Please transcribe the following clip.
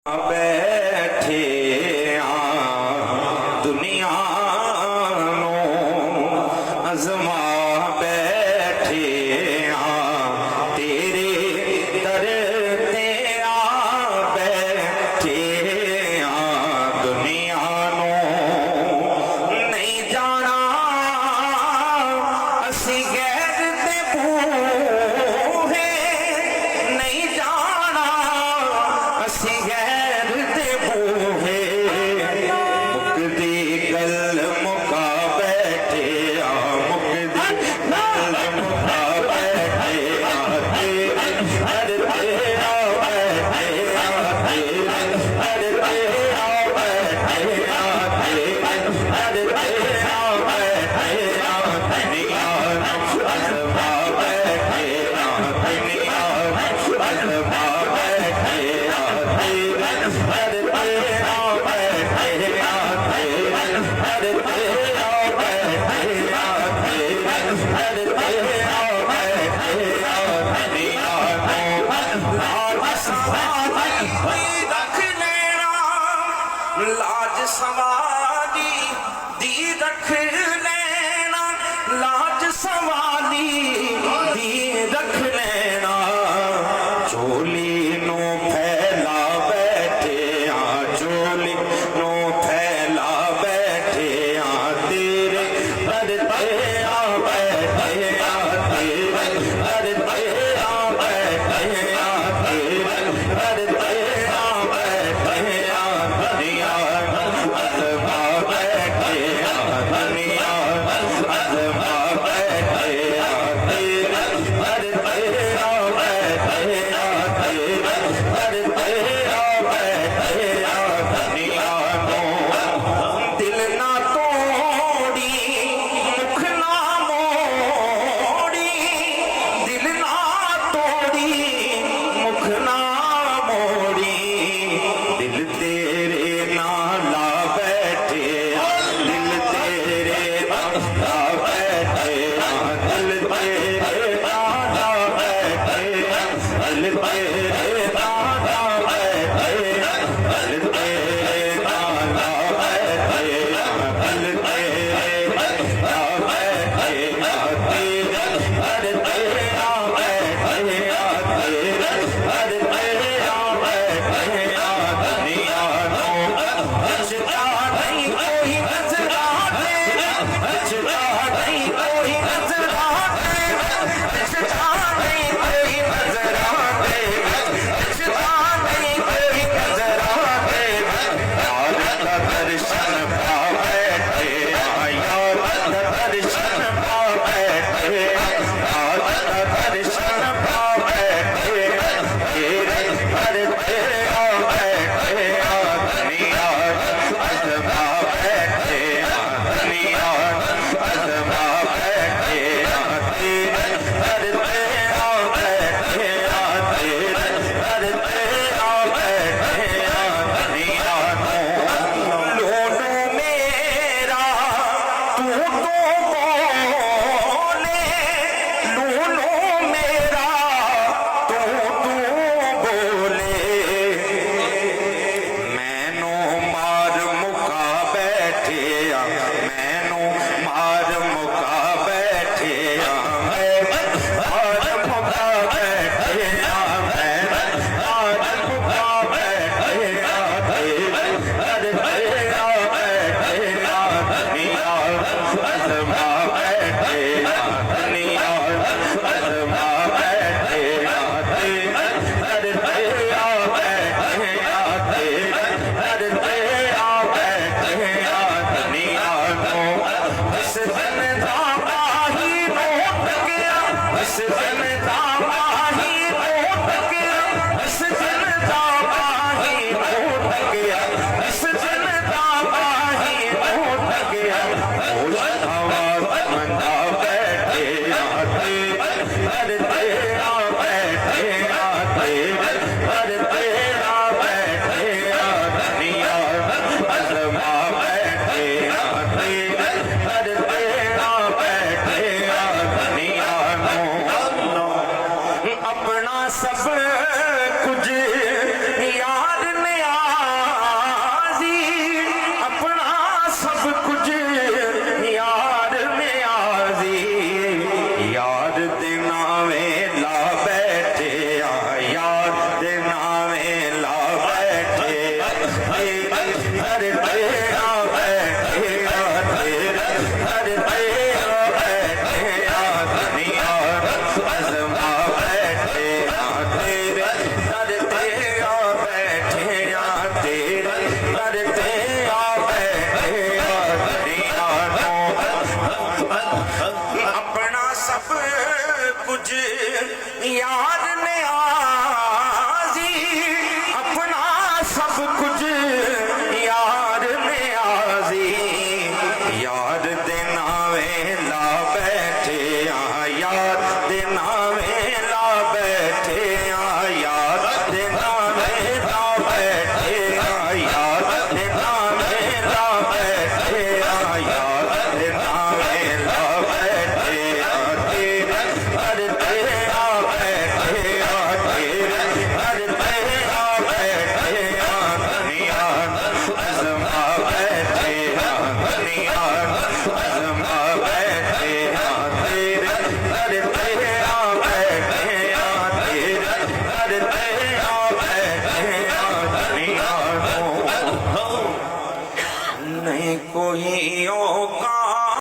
बैठे दुनिया नो अजमा बैठे तेरे दर ते बैठे दुनिया नो नहीं जाना असी गैर दे बूहे नहीं जाना असी गैर दे बूहे मुकदी गल मुका बैठे मुकदी गल मुका बैठे तेरे डरते बैठे तेरे डरते बैठे तेरे डरते बैठे दुनिया अजमा बैठे दुनिया अजमा बैठे लाज सवाली दी रख लेना लाज सवाली दी रख लेना चोली नो फैला बैठे चोली नो फैला बैठे तेरे डरते बैठे तेरे डरते बैठे तेरे डरते बैठे दुनिया अजमा बैठे दुनिया अजमा बैठे कुछ यार